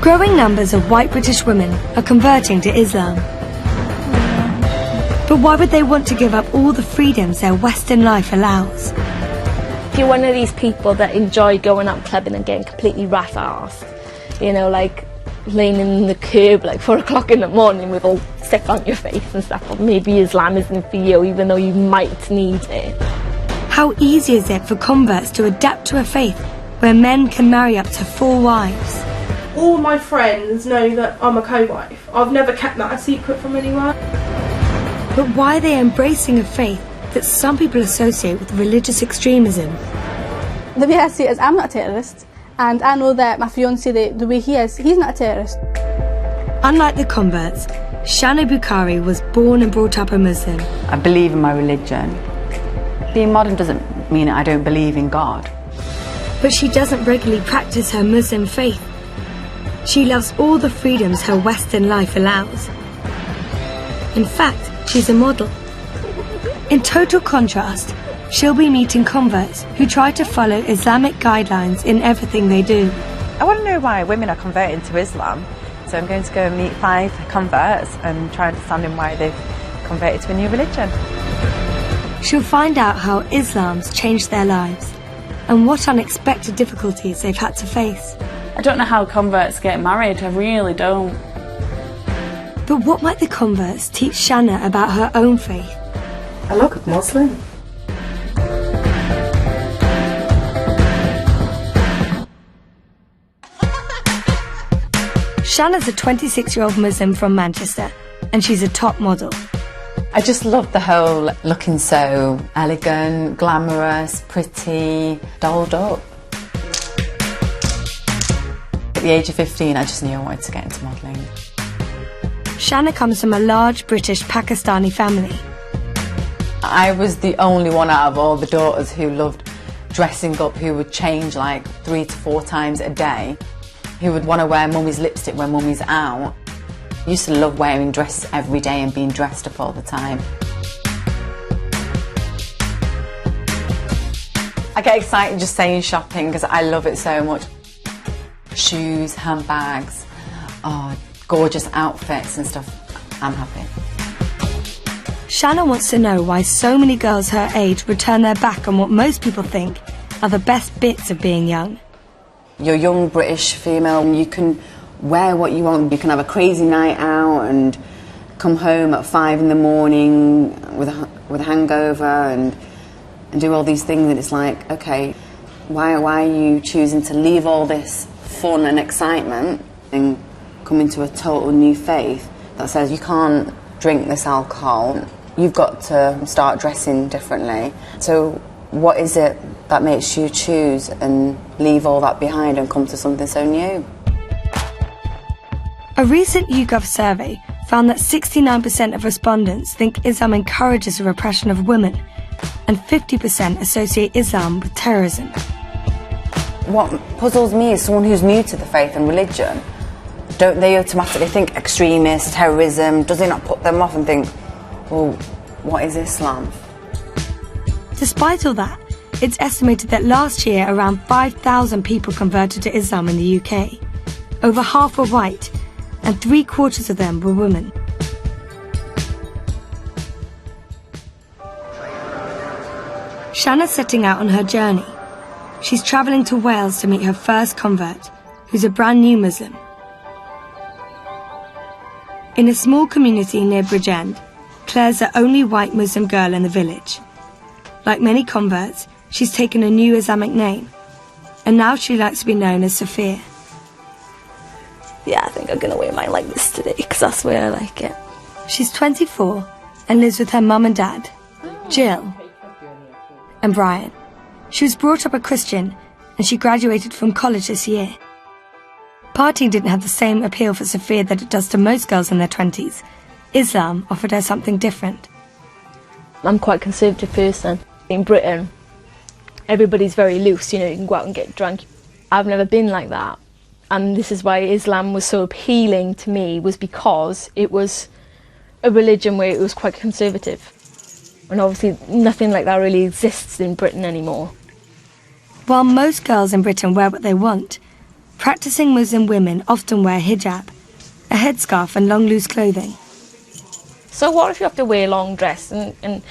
Growing numbers of white British women are converting to Islam. But why would they want to give up all the freedoms their Western life allows? If you're one of these people that enjoy going out clubbing and getting completely rat-assed, you know, like laying in the curb like 4 o'clock in the morning with all sick on your face and stuff, or maybe Islam isn't for you even though you might need it. How easy is it for converts to adapt to a faith where men can marry up to 4 wives? All my friends know that I'm a co-wife. I've never kept that a secret from anyone. But why are they embracing a faith that some people associate with religious extremism? The way I see it is I'm not a terrorist, and I know that my fiancé, the way he is, he's not a terrorist. Unlike the converts, Shana Bukhari was born and brought up a Muslim. I believe in my religion. Being modern doesn't mean I don't believe in God. But she doesn't regularly practice her Muslim faith. She loves all the freedoms her Western life allows. In fact, she's a model. In total contrast, she'll be meeting converts who try to follow Islamic guidelines in everything they do. I want to know why women are converting to Islam, so I'm going to go and meet 5 converts and try understanding why they've converted to a new religion. She'll find out how Islam's changed their lives and what unexpected difficulties they've had to face. I don't know how converts get married, I really don't. But what might the converts teach Shana about her own faith? I look Muslim. Shana's a 26-year-old Muslim from Manchester, and she's a top model. I just love the whole looking so elegant, glamorous, pretty, dolled up. At the age of 15, I just knew I wanted to get into modelling. Shana comes from a large British Pakistani family. I was the only one out of all the daughters who loved dressing up, who would change like 3 to 4 times a day, who would want to wear mummy's lipstick when mummy's out. I used to love wearing dresses every day and being dressed up all the time. I get excited just saying shopping because I love it so much. Shoes, handbags, gorgeous outfits and stuff. I'm happy. Shana wants to know why so many girls her age would turn their back on what most people think are the best bits of being young. You're a young British female and you can wear what you want. You can have a crazy night out and come home at 5 in the morning with a hangover and do all these things, and it's like, okay, why are you choosing to leave all this fun and excitement and come into a total new faith that says you can't drink this alcohol, you've got to start dressing differently. So what is it that makes you choose and leave all that behind and come to something so new? A recent YouGov survey found that 69% of respondents think Islam encourages the repression of women, and 50% associate Islam with terrorism. What puzzles me is someone who's new to the faith and religion. Don't they automatically think extremist, terrorism? Does it not put them off and think, well, what is Islam? Despite all that, it's estimated that last year around 5,000 people converted to Islam in the UK. Over half were white, and 3/4 of them were women. Shana's setting out on her journey. She's travelling to Wales to meet her first convert, who's a brand new Muslim. In a small community near Bridgend, Claire's the only white Muslim girl in the village. Like many converts, she's taken a new Islamic name, and now she likes to be known as Sophia. Yeah, I think I'm going to wear mine like this today because that's the way I like it. She's 24 and lives with her mum and dad, Jill and Brian. She was brought up a Christian and she graduated from college this year. Partying didn't have the same appeal for Sophia that it does to most girls in their 20s. Islam offered her something different. I'm quite a conservative person. In Britain, everybody's very loose, you know, you can go out and get drunk. I've never been like that. And this is why Islam was so appealing to me, was because it was a religion where it was quite conservative. And obviously nothing like that really exists in Britain anymore. While most girls in Britain wear what they want, Practicing Muslim women often wear hijab, a headscarf and long loose clothing. So what if you have to wear a long dress and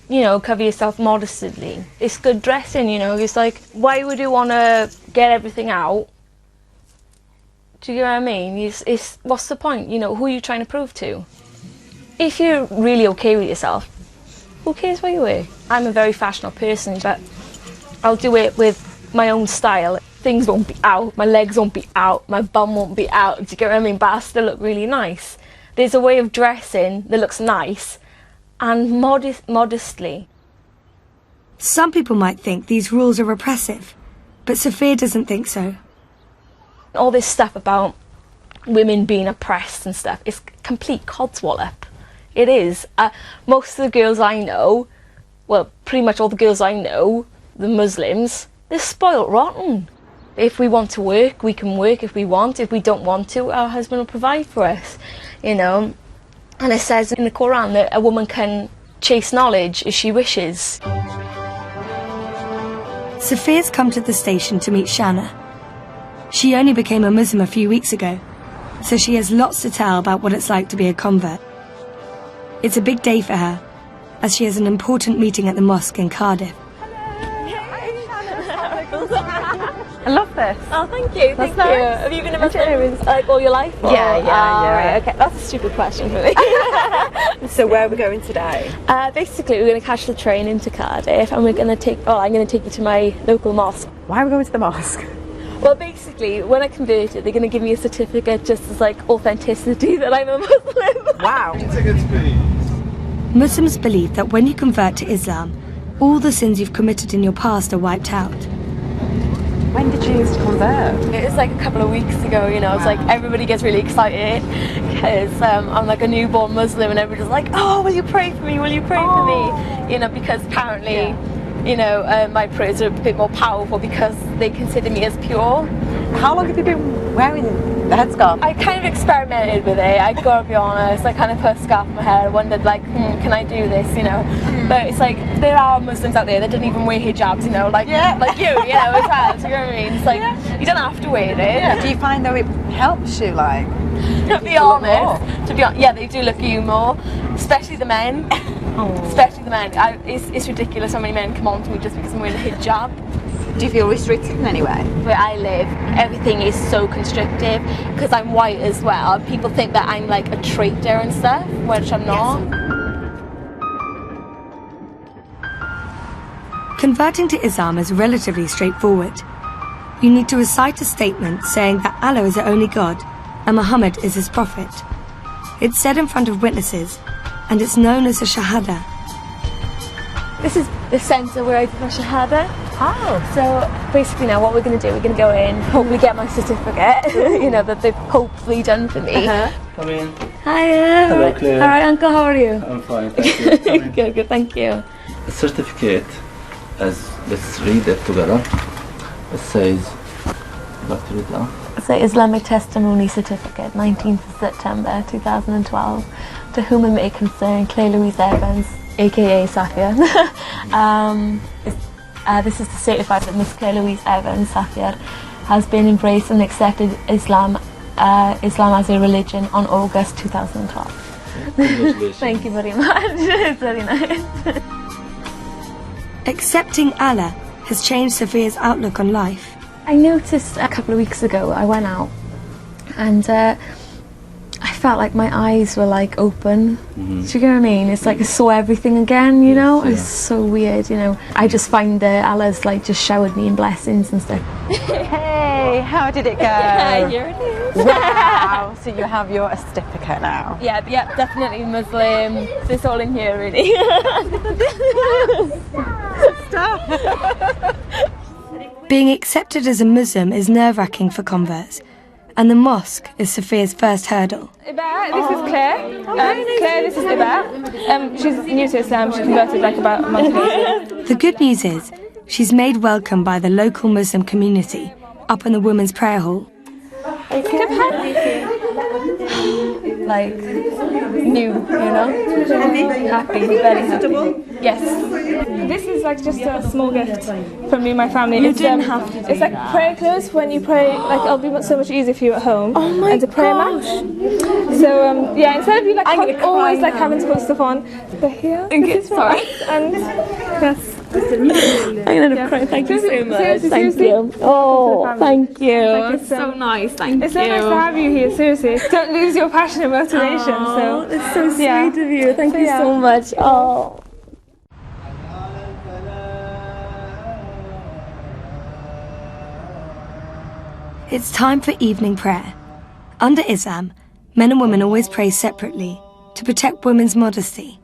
you know, cover yourself modestly? It's good dressing, you know. It's like, why would you want to get everything out? Do you know what I mean? It's what's the point? You know, who are you trying to prove to? If you're really okay with yourself, who cares what you wear? I'm a very fashionable person, but I'll do it with my own style. Things won't be out, my legs won't be out, my bum won't be out, do you get what I mean? But I'll still look really nice. There's a way of dressing that looks nice and modestly. Some people might think these rules are repressive, but Sophia doesn't think so. All this stuff about women being oppressed and stuff is complete codswallop. It is. Most of the girls I know, well, pretty much all the girls I know, the Muslims, they're spoilt rotten. If we want to work, we can work if we want. If we don't want to, our husband will provide for us, you know. And it says in the Quran that a woman can chase knowledge if she wishes. Sophia's come to the station to meet Shanna. She only became a Muslim a few weeks ago, so she has lots to tell about what it's like to be a convert. It's a big day for her, as she has an important meeting at the mosque in Cardiff. I love this. Oh, thank you. Thank you. Have you been a Muslim like all your life? Or? Yeah. Right, okay, that's a stupid question for me. So where are we going today? Basically, we're going to catch the train into Cardiff, and we're going to take. Oh, I'm going to take you to my local mosque. Why are we going to the mosque? Well, basically, when I converted, they're going to give me a certificate just as like authenticity that I'm a Muslim. Wow. Muslims believe that when you convert to Islam, all the sins you've committed in your past are wiped out. When did you convert? It was like a couple of weeks ago, you know. It's like everybody gets really excited because I'm like a newborn Muslim, and everybody's like, oh, will you pray for me? Will you pray for me? You know, because apparently, you know, my prayers are a bit more powerful because they consider me as pure. How long have you been wearing the headscarf? I kind of experimented with it, I gotta be honest. I kind of put a scarf in my hair, wondered like, can I do this, you know? But it's like, there are Muslims out there that don't even wear hijabs, you know, like you know, as well, do you know what I mean? It's like, you don't have to wear it. Yeah. Do you find though it helps you, like? To be honest, yeah, they do look at you more, especially the men. Especially the men. It's ridiculous how many men come on to me just because I'm wearing a hijab. Do you feel restricted in any way? Where I live, everything is so constrictive because I'm white as well. People think that I'm like a traitor and stuff, which I'm not. Converting to Islam is relatively straightforward. You need to recite a statement saying that Allah is the only God and Muhammad is his prophet. It's said in front of witnesses, and it's known as a shahada. This is the centre where I did my shahada. Oh. So basically now what we're going to do, we're going to go in, hopefully get my certificate, you know, that they've hopefully done for me. Come in. Hi. Hello, Claire. All right, Uncle, how are you? I'm fine, thank you. Good, thank you. The certificate, let's read it together. It says, Dr. Rita. It's the Islamic Testimony Certificate, 19th of September 2012, to whom it may concern Claire Louise Evans, aka Safia. This is to certify that Miss Claire Louise Evans, Safia, has been embraced and accepted Islam as a religion on August 2012. Thank you very much. It's very nice. Accepting Allah has changed Sophia's outlook on life. I noticed a couple of weeks ago, I went out and I felt like my eyes were like open. Do you get what I mean? It's like I saw everything again, you know? It's so weird, you know? I just find that Allah's like just showered me in blessings and stuff. Hey, how did it go? Yeah, here it is. Wow, so you have your certificate now? Yeah, definitely Muslim. It's all in here really. Being accepted as a Muslim is nerve-wracking for converts, and the mosque is Sophia's first hurdle. Iba, this is Claire. Claire, this is Iba. She's new to Islam. She converted like about a month ago. The good news is, she's made welcome by the local Muslim community up in the women's prayer hall. like new, you know? Happy, very happy. Yes. This is like just a small gift from me and my family. You didn't have to do It's like that. prayer clothes. When you pray, like it'll be so much easier for you at home. Oh my and to pray gosh. match. So yeah, instead of you like always like having to put stuff on, they're here. This is sorry. and yes. I'm gonna cry. Thank you so much. Seriously, Thank seriously. you. Oh, thank you. Like it's, so nice. Thank It's you. so nice to have you here. Seriously, don't lose your passion and motivation. So it's so sweet yeah. of you. Thank So, you yeah. so much. Oh. It's time for evening prayer. Under Islam, men and women always pray separately to protect women's modesty.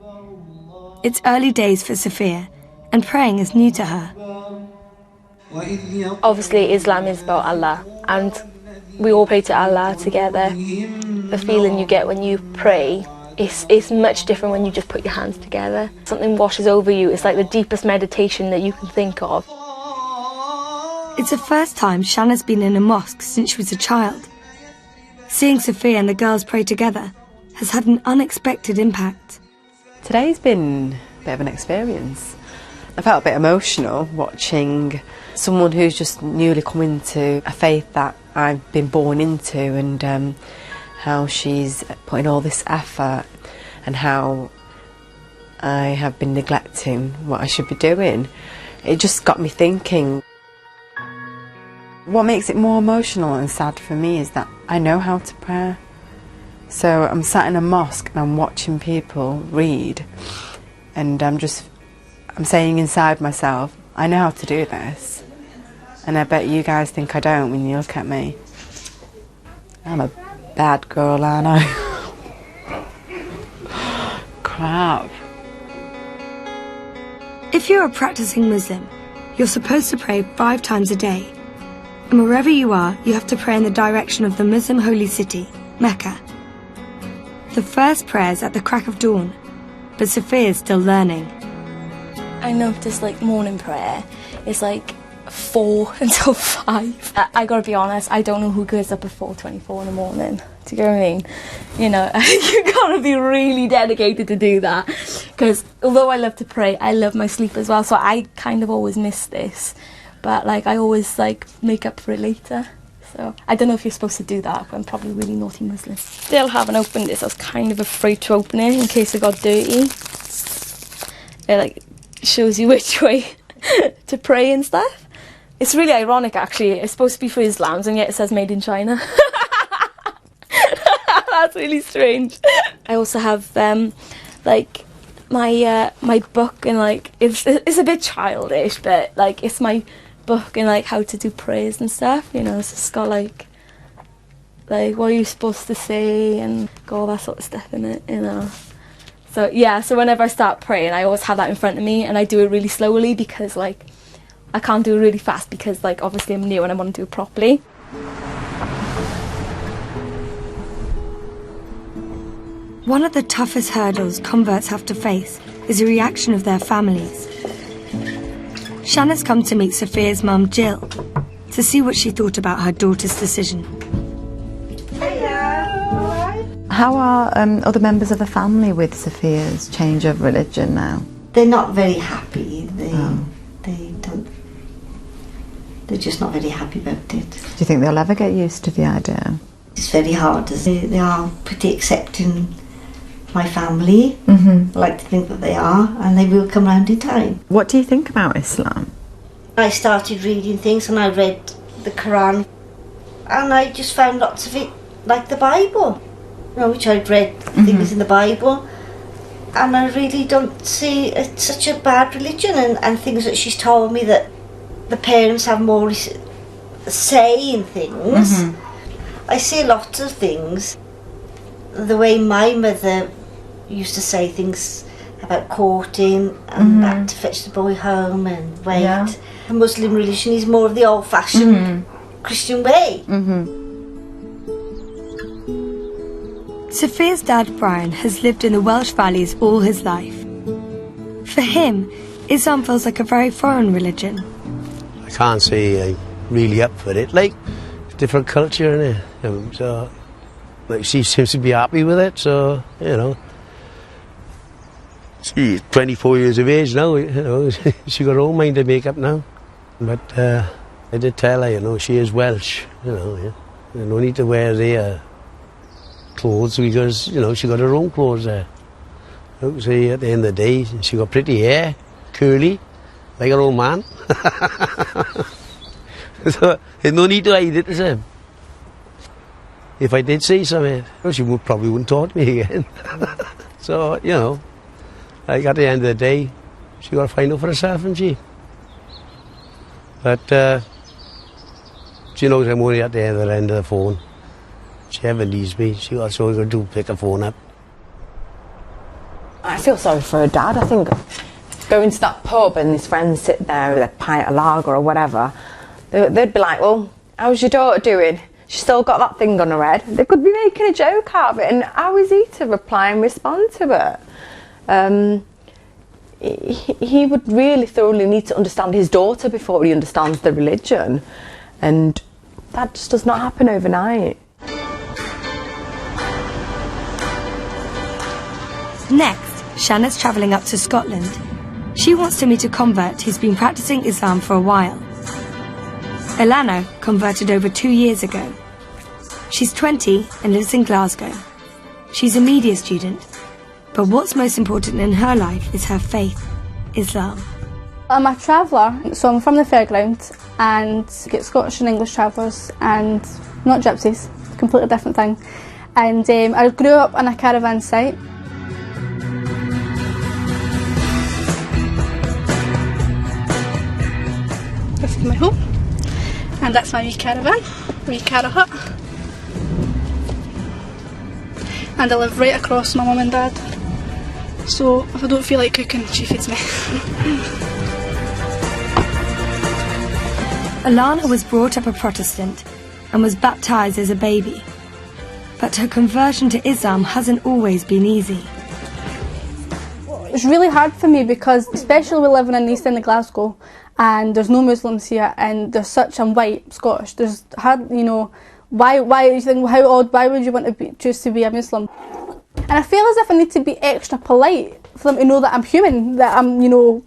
It's early days for Sophia, and praying is new to her. Obviously, Islam is about Allah, and we all pray to Allah together. The feeling you get when you pray is much different when you just put your hands together. Something washes over you. It's like the deepest meditation that you can think of. It's the first time Shanna's been in a mosque since she was a child. Seeing Sophia and the girls pray together has had an unexpected impact. Today's been a bit of an experience. I felt a bit emotional watching someone who's just newly come into a faith that I've been born into, and how she's putting all this effort and how I have been neglecting what I should be doing. It just got me thinking. What makes it more emotional and sad for me is that I know how to pray. So I'm sat in a mosque and I'm watching people read, and I'm saying inside myself, I know how to do this. And I bet you guys think I don't when you look at me. I'm a bad girl, aren't I? Crap. If you're a practicing Muslim, you're supposed to pray 5 times a day. And wherever you are, you have to pray in the direction of the Muslim holy city, Mecca. The first prayer's at the crack of dawn, but Sophia's still learning. I noticed like morning prayer is like 4 until 5. I gotta be honest, I don't know who gets up at 4:24 in the morning. Do you get what I mean? You know, you gotta be really dedicated to do that. Because although I love to pray, I love my sleep as well. So I kind of always miss this. But like I always like make up for it later. So I don't know if you're supposed to do that, but I'm probably a really naughty Muslim. Still haven't opened this. I was kind of afraid to open it in case it got dirty. It like shows you which way to pray and stuff. It's really ironic actually. It's supposed to be for Islams and yet it says made in China. That's really strange. I also have like my book, and like it's a bit childish, but like it's my book and like how to do prayers and stuff, you know. It's just got like what are you supposed to say and all that sort of stuff in it, you know. So yeah, so whenever I start praying I always have that in front of me, and I do it really slowly because like I can't do it really fast because like obviously I'm new and I want to do it properly. One of the toughest hurdles converts have to face is the reaction of their families. Shanna's come to meet Sophia's mum, Jill, to see what she thought about her daughter's decision. How are other members of the family with Sophia's change of religion now? They're not very happy. They don't. They're just not very happy about it. Do you think they'll ever get used to the idea? It's very hard. They are pretty accepting my family. Mm-hmm. I like to think that they are, and they will come round in time. What do you think about Islam? I started reading things, and I read the Quran, and I just found lots of it like the Bible, you know, which I'd read things in the Bible, and I really don't see it's such a bad religion, and things that she's told me that the parents have more say in things. I see lots of things. The way my mother used to say things about courting and that to fetch the boy home and wait. Yeah. The Muslim religion is more of the old-fashioned Christian way. Sophia's dad, Brian, has lived in the Welsh Valleys all his life. For him, Islam feels like a very foreign religion. I can't say I'm really up for it. Like, different culture, innit? So Like, she seems to be happy with it, so, you know. She's 24 years of age now, you know. She got her own mind to make up now. But I did tell her, you know, she is Welsh, you know. Yeah. There's no need to wear their clothes because, you know, she got her own clothes there. You see, at the end of the day, she got pretty hair, curly, like her old man. So there's no need to hide it, is there? If I did say something, well, she probably wouldn't talk to me again. So, you know, like at the end of the day, she got to find out for herself, isn't she? But she knows I'm only at the end of the phone. If she ever needs me, she got so going to do pick her phone up. I feel sorry for her dad. I think going to that pub and his friends sit there with a pint of lager or whatever, they'd be like, well, how's your daughter doing? She's still got that thing on her head. They could be making a joke out of it, and how is he to reply and respond to it? He would really thoroughly need to understand his daughter before he understands the religion, and that just does not happen overnight. Next, Shanna's travelling up to Scotland. She wants to meet a convert who's been practicing Islam for a while. Ilana converted over 2 years ago. She's 20 and lives in Glasgow. She's a media student, but what's most important in her life is her faith, Islam. I'm a traveller, so I'm from the fairground and get Scottish and English travellers and not gypsies, completely different thing. And I grew up on a caravan site. This is my home, and that's my wee caravan, wee cara hut. And I live right across my mum and dad, so if I don't feel like cooking, she feeds me. Ilana was brought up a Protestant and was baptised as a baby. But her conversion to Islam hasn't always been easy. It's really hard for me because, especially we're living in the east end of Glasgow, and there's no Muslims here, and there's such, I'm white, Scottish, there's hard, you know, why you think, how odd, why would you want to choose to be a Muslim? And I feel as if I need to be extra polite for them to know that I'm human, that I'm, you know,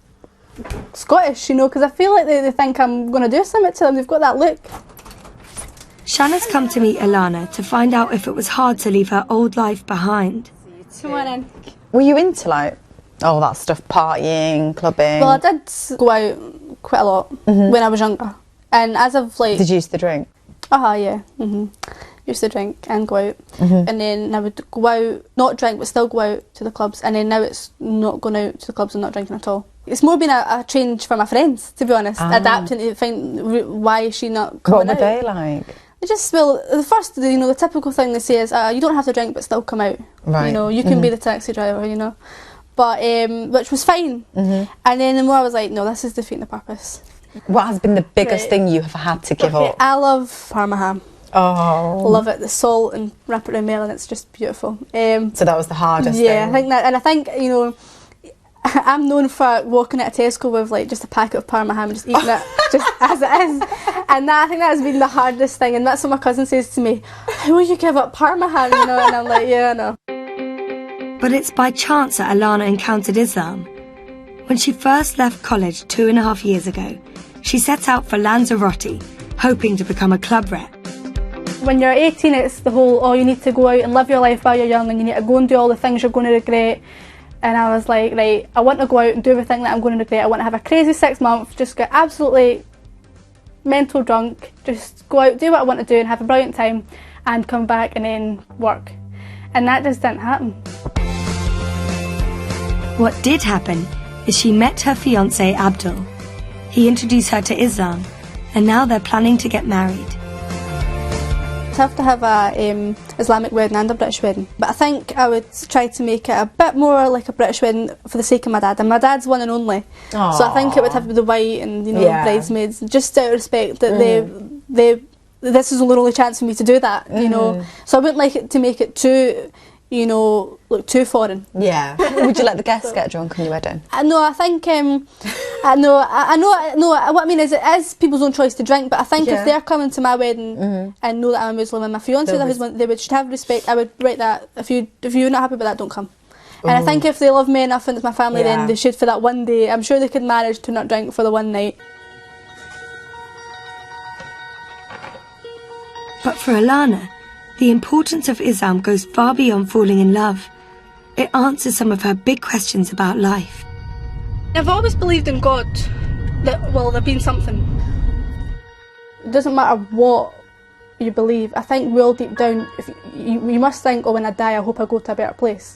Scottish, you know, because I feel like they think I'm going to do something to them, they've got that look. Shanna's come to meet Ilana to find out if it was hard to leave her old life behind. Come on in. Were you into, like, all that stuff, partying, clubbing? Well, I did go out quite a lot when I was younger. And as of like... Did you used to drink? Yeah. Used to drink and go out. And then I would go out, not drink, but still go out to the clubs. And then now it's not going out to the clubs and not drinking at all. It's more been a change for my friends, to be honest. Adapting to find why is she not coming out. What were they like? Just, well, the first, you know, the typical thing they say is, you don't have to drink but still come out. Right. You know, you can be the taxi driver, you know. But, which was fine. And then the more I was like, no, this is defeating the purpose. What has been the biggest thing you have had to give up? I love Parma ham. Oh. Love it, the salt and wrap it around melon, it's just beautiful. So that was the hardest thing? Yeah, I think that, and I think, you know, I'm known for walking at a Tesco with like just a packet of Parma ham and just eating it just as it is. And that, I think that has been the hardest thing, and that's what my cousin says to me, how will you give up Parma ham, you know? And I'm like, yeah, I know. But it's by chance that Ilana encountered Islam. When she first left college 2.5 years ago, she set out for Lanzarote, hoping to become a club rep. When you're 18, it's the whole, oh, you need to go out and live your life while you're young and you need to go and do all the things you're going to regret. And I was like, right, I want to go out and do everything that I'm going to regret. I want to have a crazy 6 months, just get absolutely mental drunk, just go out, do what I want to do and have a brilliant time and come back and then work. And that just didn't happen. What did happen is she met her fiancé Abdul. He introduced her to Islam, and now they're planning to get married. I'd have to have a Islamic wedding and a British wedding, but I think I would try to make it a bit more like a British wedding for the sake of my dad, and my dad's one and only. Aww. So I think it would have to be the white and, you know, bridesmaids, just out of respect that this is the only chance for me to do that, you know. So I wouldn't like it to make it too, you know, look too foreign. Yeah. Would you let the guests get drunk on your wedding? No, I think I know. What I mean is, it is people's own choice to drink. But I think if they're coming to my wedding and know that I'm a Muslim and my fiance that Muslim, they should have respect. I would write that if you're not happy with that, don't come. And I think if they love me enough and it's my family, then they should for that one day. I'm sure they could manage to not drink for the one night. But for Alana, the importance of Islam goes far beyond falling in love. It answers some of her big questions about life. I've always believed in God, that, well, there being something. It doesn't matter what you believe. I think real deep down, if you must think, oh, when I die, I hope I go to a better place.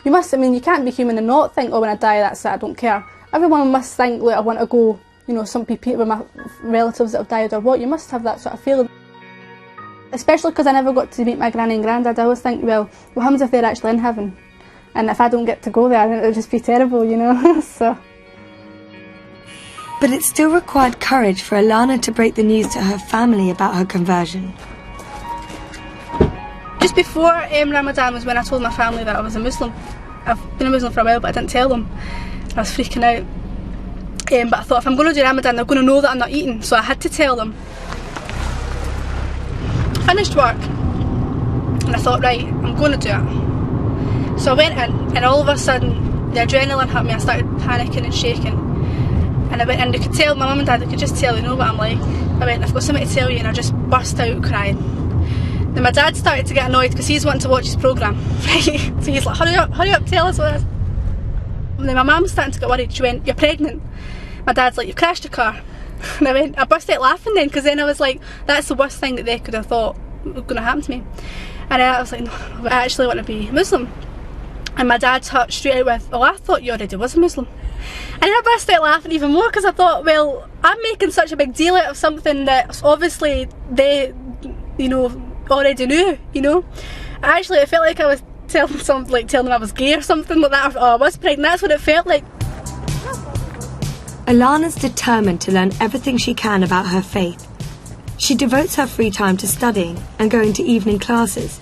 You must, I mean, you can't be human and not think, oh, when I die, that's it, I don't care. Everyone must think, like, I want to go, you know, some people with my relatives that have died or what. You must have that sort of feeling. Especially because I never got to meet my granny and granddad. I always think, well, what happens if they're actually in heaven? And if I don't get to go there, then it'll just be terrible, you know. So. But it still required courage for Alana to break the news to her family about her conversion. Just before Ramadan was when I told my family that I was a Muslim. I've been a Muslim for a while, but I didn't tell them. I was freaking out. But I thought, if I'm going to do Ramadan, they're going to know that I'm not eating, so I had to tell them. Finished work, and I thought, right, I'm going to do it. So I went in, and all of a sudden, the adrenaline hit me. I started panicking and shaking. And I went in, they could tell, my mum and dad, they could just tell, they know what I'm like. I went, I've got something to tell you, and I just burst out crying. Then my dad started to get annoyed because he's wanting to watch his programme, right? So he's like, hurry up, tell us what it is. And then my mum's starting to get worried. She went, you're pregnant. My dad's like, you crashed a car. And I burst out laughing then, because then I was like, that's the worst thing that they could have thought was going to happen to me. And I was like, no, but I actually want to be Muslim. And my dad touched straight out with, oh, I thought you already was a Muslim. And then I burst out laughing even more, because I thought, well, I'm making such a big deal out of something that obviously they, you know, already knew, you know. Actually, it felt like I was telling them I was gay or something like that, or I was pregnant. That's what it felt like. Alana's determined to learn everything she can about her faith. She devotes her free time to studying and going to evening classes.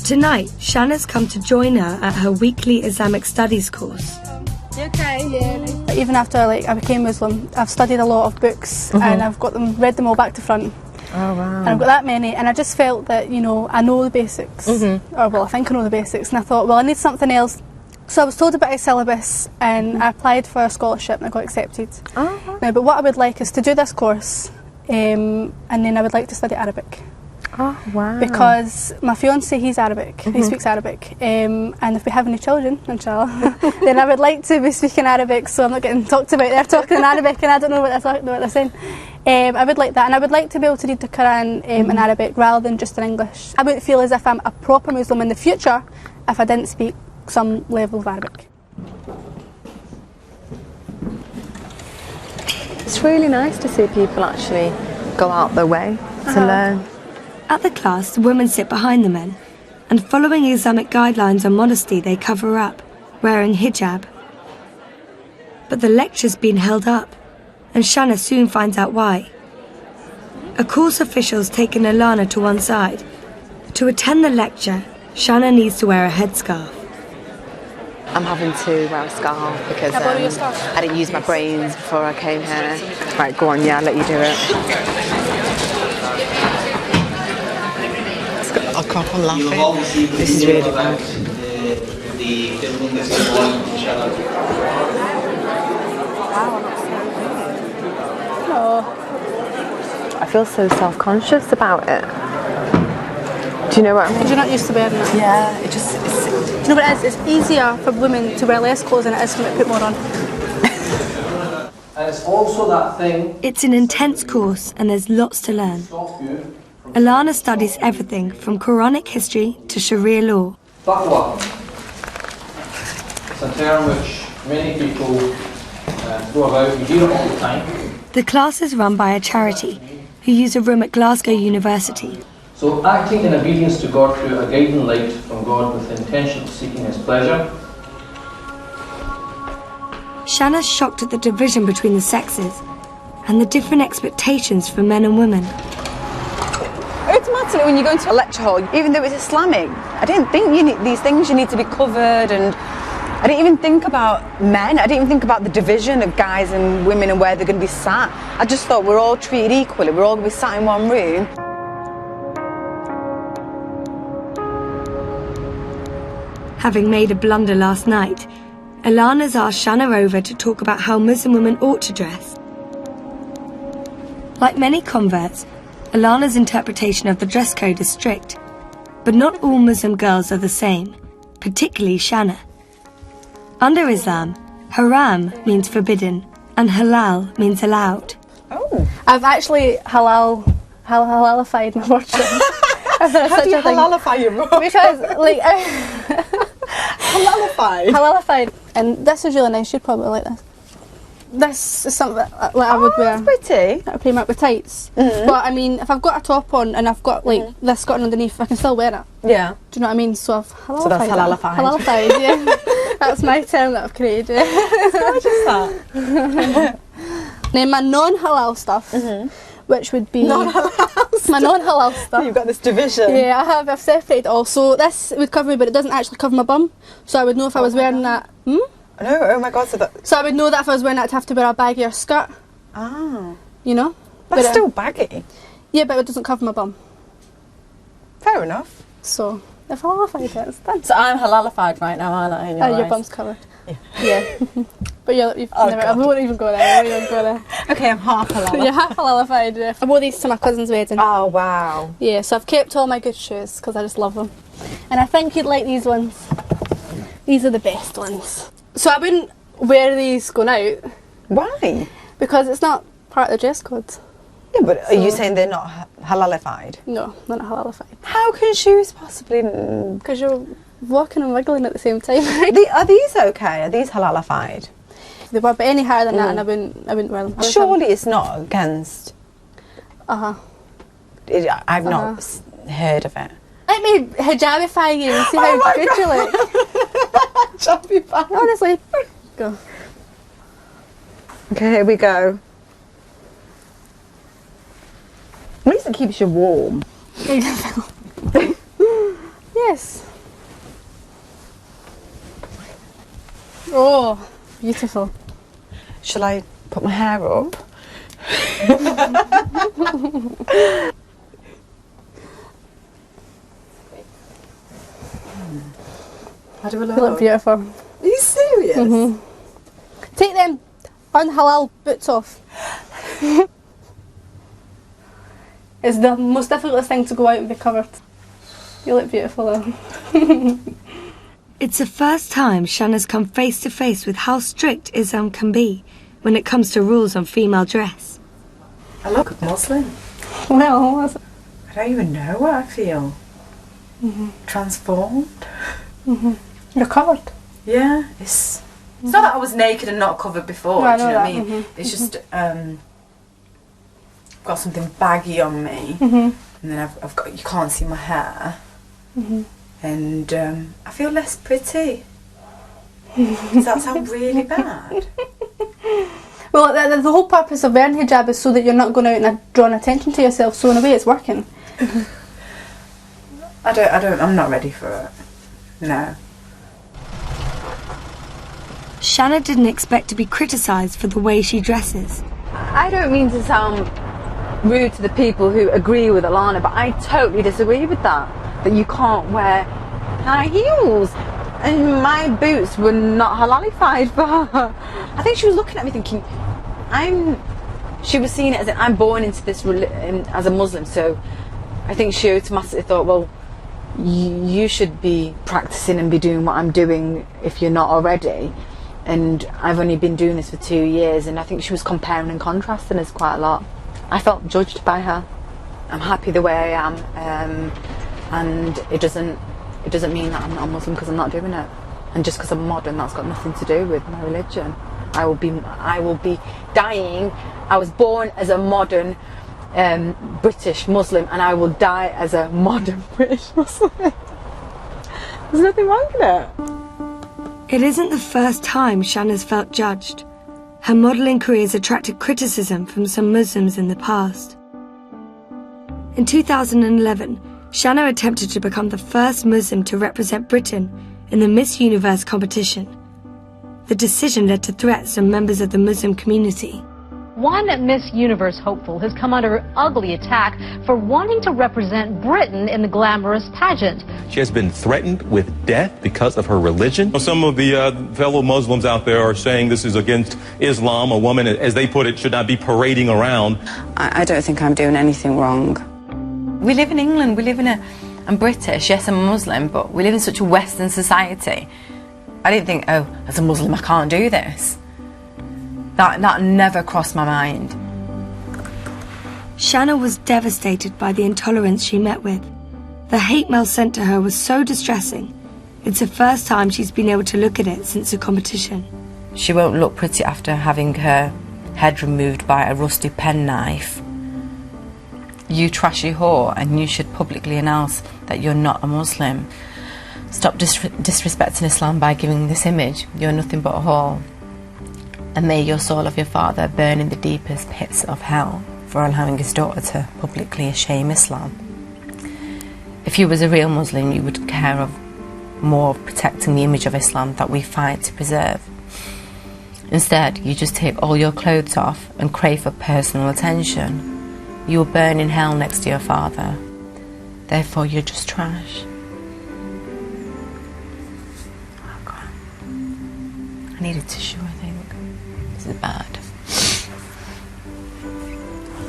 Tonight, Shanna's come to join her at her weekly Islamic studies course. Okay, yeah. Even after I became Muslim, I've studied a lot of books and I've read them all back to front. Oh wow. And I've got that many, and I just felt that, you know, I know the basics. Or well, I think I know the basics, and I thought, well, I need something else. So I was told about a syllabus, and I applied for a scholarship and I got accepted. Now, but what I would like is to do this course, and then I would like to study Arabic. Oh wow. Because my fiance, he's Arabic, he speaks Arabic, and if we have any children, inshallah, then I would like to be speaking Arabic, so I'm not getting talked about. They're talking in Arabic and I don't know what they're saying. I would like that, and I would like to be able to read the Quran in Arabic rather than just in English. I wouldn't feel as if I'm a proper Muslim in the future if I didn't speak some level of Arabic. It's really nice to see people actually go out their way to learn. At the class, the women sit behind the men, and following Islamic guidelines on modesty, they cover up, wearing hijab. But the lecture's been held up, and Shanna soon finds out why. A course official's taken Alana to one side. To attend the lecture, Shanna needs to wear a headscarf. I'm having to wear a scarf because Can I borrow your scarf? I didn't use my brains before I came here. Right, go on, yeah, I'll let you do it. I can't, I'm laughing. This is really bad. I feel so self-conscious about it. Do you know what I mean? Because you're not used to wearing it. Yeah, it just... You know what it is? It's easier for women to wear less clothes than it is for me to put more on. And it's also that thing... It's an intense course and there's lots to learn. Alana studies everything from Quranic history to Sharia law. Taqwa. It's a term which many people throw about. We hear it all the time. The class is run by a charity who use a room at Glasgow University. So acting in obedience to God through a guiding light from God with the intention of seeking His pleasure. Shanna's shocked at the division between the sexes and the different expectations for men and women. Automatically, when you go into a lecture hall, even though it's Islamic, I didn't think these things you need to be covered, and I didn't even think about men. I didn't even think about the division of guys and women and where they're going to be sat. I just thought we're all treated equally. We're all going to be sat in one room. Having made a blunder last night, Alana's asked Shanna over to talk about how Muslim women ought to dress. Like many converts, Alana's interpretation of the dress code is strict, but not all Muslim girls are the same, particularly Shanna. Under Islam, haram means forbidden and halal means allowed. Oh. I've actually halalified my wardrobe. How do you halalify your wardrobe? Because, like, Halalified? And this is really nice, you'd probably like this. This is something that I would wear. That's pretty. That would play up with tights. But I mean, if I've got a top on and I've got like this skirt underneath, I can still wear it. Yeah. Do you know what I mean? So I've halalified. So that's halalified. Halalified, yeah. That's my term that I've created. It's gorgeous, that. Then my non-halal stuff, which would be non-halal my non-halal stuff. You've got this division. Yeah, I've separated all. So this would cover me, but it doesn't actually cover my bum. So I would know if I was wearing that. No, oh my God, So I would know that if I was wearing that, I'd have to wear a baggier skirt. Ah. You know? That's still baggy. Yeah, but it doesn't cover my bum. Fair enough. So, if halalified it, it's done. So I'm halalified right now, aren't I? Your bum's covered. Yeah. But you've never, I won't even go there. I won't even go there. Okay, I'm half halalified. You're half halalified. Yeah. I wore these to my cousin's wedding. Oh, wow. Yeah, so I've kept all my good shoes because I just love them. And I think you'd like these ones. These are the best ones. So I wouldn't wear these going out. Why? Because it's not part of the dress code. Yeah, but are you saying they're not halalified? No, they're not halalified. How can shoes possibly... Because you're walking and wiggling at the same time. Are these okay? Are these halalified? They were, but any higher than that, and I wouldn't wear them. Surely it's not against... Uh-huh. I've not heard of it. Let me hijabify you and see how good you look. Hijabify. Honestly. Go. Okay, here we go. At least it keeps you warm. Yes. Oh, beautiful. Shall I put my hair up? How do I look? You look beautiful. Are you serious? Take them unhalal boots off. It's the most difficult thing to go out and be covered. You look beautiful though. It's the first time Shanna's come face to face with how strict Islam can be when it comes to rules on female dress. I look Muslim. Well, I don't even know what I feel. Transformed. You're covered. Yeah, it's not that I was naked and not covered before. No, I do you know know what I that. mean? It's just got something baggy on me, and then I've got, you can't see my hair, and I feel less pretty. Does that sound really bad? Well, the whole purpose of wearing hijab is so that you're not going out and drawing attention to yourself. So in a way, it's working. I'm not ready for it. No. Shanna didn't expect to be criticised for the way she dresses. I don't mean to sound rude to the people who agree with Alana, but I totally disagree with that. That you can't wear high heels. And my boots were not halalified for her. I think she was looking at me thinking, she was seeing it as I'm born into this as a Muslim, so I think she automatically thought, well, you should be practicing and be doing what I'm doing if you're not already. And I've only been doing this for 2 years, and I think she was comparing and contrasting us quite a lot. I felt judged by her. I'm happy the way I am, and it doesn't mean that I'm not a Muslim because I'm not doing it. And just because I'm modern, that's got nothing to do with my religion. I will be dying. I was born as a modern British Muslim, and I will die as a modern British Muslim. There's nothing wrong with it. It isn't the first time Shanna's felt judged. Her modelling career's attracted criticism from some Muslims in the past. In 2011, Shanna attempted to become the first Muslim to represent Britain in the Miss Universe competition. The decision led to threats from members of the Muslim community. One Miss Universe hopeful has come under ugly attack for wanting to represent Britain in the glamorous pageant. She has been threatened with death because of her religion. Some of the fellow Muslims out there are saying this is against Islam. A woman, as they put it, should not be parading around. I don't think I'm doing anything wrong. We live in England, I'm British, yes I'm a Muslim, but we live in such a Western society. I didn't think, oh, as a Muslim I can't do this. That never crossed my mind. Shanna was devastated by the intolerance she met with. The hate mail sent to her was so distressing. It's the first time she's been able to look at it since the competition. She won't look pretty after having her head removed by a rusty penknife. You trashy whore, and you should publicly announce that you're not a Muslim. Stop disrespecting Islam by giving this image. You're nothing but a whore. And may your soul of your father burn in the deepest pits of hell for allowing his daughter to publicly shame Islam. If you was a real Muslim, you would care more of protecting the image of Islam that we fight to preserve. Instead, you just take all your clothes off and crave for personal attention. You will burn in hell next to your father. Therefore, you're just trash. Oh, God. I need a tissue, I think. This is bad.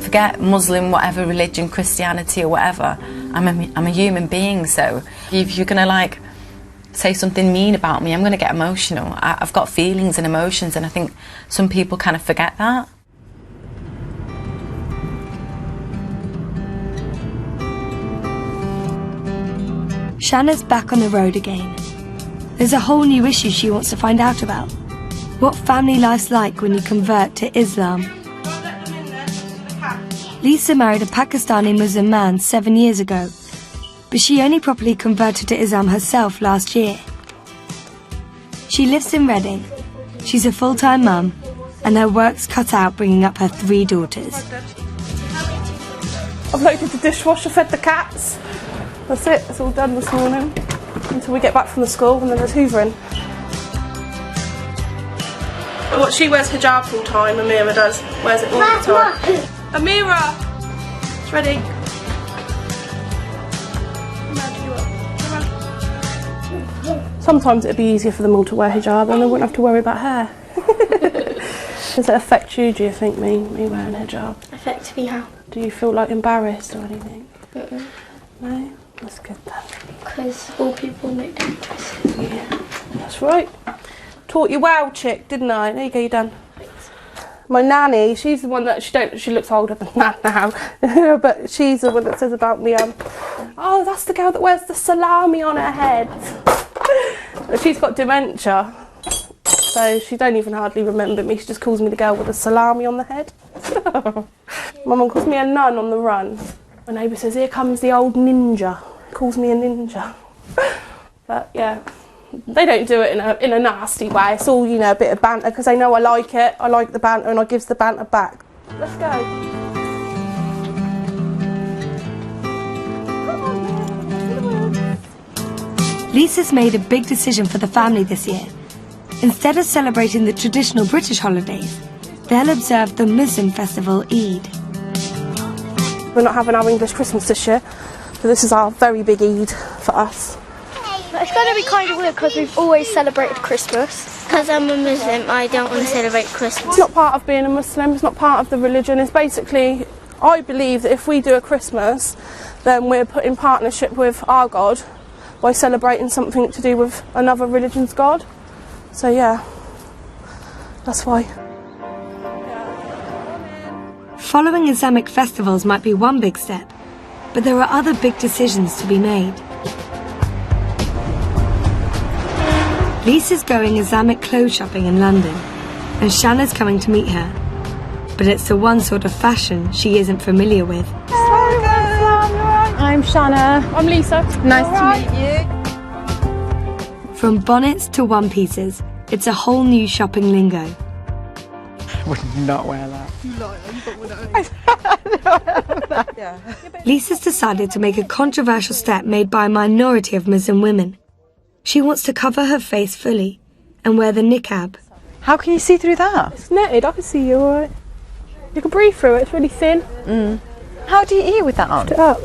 Forget Muslim, whatever religion, Christianity or whatever. I'm a human being, so if you're gonna like say something mean about me, I'm gonna get emotional. I've got feelings and emotions, and I think some people kind of forget that. Shanna's back on the road again. There's a whole new issue she wants to find out about. What family life's like when you convert to Islam. Lisa married a Pakistani Muslim man 7 years ago, but she only properly converted to Islam herself last year. She lives in Reading. She's a full-time mum, and her work's cut out bringing up her 3 daughters. I've loaded the dishwasher, fed the cats. That's it, it's all done this morning. Until we get back from the school, and then there's hoovering. But she wears hijab full time, Amira does. Wears it all the time. Amira! It's ready. Sometimes it'd be easier for them all to wear hijab and they wouldn't have to worry about hair. Does it affect you, do you think, me wearing hijab? Affects me how? Do you feel like embarrassed or anything? Mm-mm. No? That's good then. Because all people make differences. Yeah, that's right. Taught you well, chick, didn't I? There you go, you're done. My nanny, she's the one that she looks older than that now, but she's the one that says about me, oh, that's the girl that wears the salami on her head. She's got dementia, so she don't even hardly remember me. She just calls me the girl with the salami on the head. My mum calls me a nun on the run. My neighbour says, here comes the old ninja. Calls me a ninja. But yeah, they don't do it in a nasty way. It's all, you know, a bit of banter because they know I like it. I like the banter and I gives the banter back. Let's go. Lisa's made a big decision for the family this year. Instead of celebrating the traditional British holidays, they'll observe the Muslim festival Eid. We're not having our English Christmas this year, so this is our very big Eid for us. It's going to be kind of weird because we've always celebrated Christmas. Because I'm a Muslim, I don't want to celebrate Christmas. It's not part of being a Muslim, it's not part of the religion. It's basically, I believe that if we do a Christmas, then we're put in partnership with our God by celebrating something to do with another religion's God. So yeah, that's why. Following Islamic festivals might be one big step, but there are other big decisions to be made. Lisa's going Islamic clothes shopping in London, and Shanna's coming to meet her. But it's the one sort of fashion she isn't familiar with. I'm Shanna. I'm Lisa. Nice to meet you. From bonnets to one-pieces, it's a whole new shopping lingo. I would not wear that. You lie, you don't wear that. Lisa's decided to make a controversial step made by a minority of Muslim women. She wants to cover her face fully and wear the niqab. How can you see through that? It's netted, I can see you alright. You can breathe through it, it's really thin. How do you eat with that on? Lift it up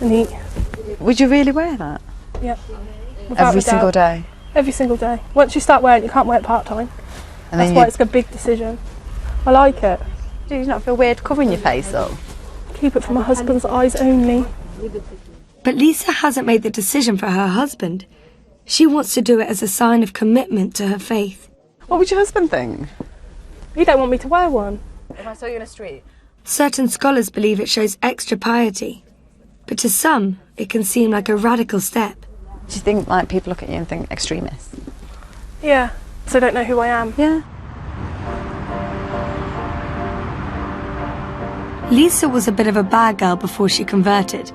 and eat. Would you really wear that? Yep. Every single day? Every single day. Once you start wearing it, you can't wear it part-time. And That's why it's a big decision. I like it. Do you not feel weird covering your face up? Keep it for my husband's eyes only. But Lisa hasn't made the decision for her husband. She wants to do it as a sign of commitment to her faith. What would your husband think? He don't want me to wear one. If I saw you in the street. Certain scholars believe it shows extra piety, but to some, it can seem like a radical step. Do you think like people look at you and think extremist? Yeah, so don't know who I am. Yeah. Lisa was a bit of a bad girl before she converted,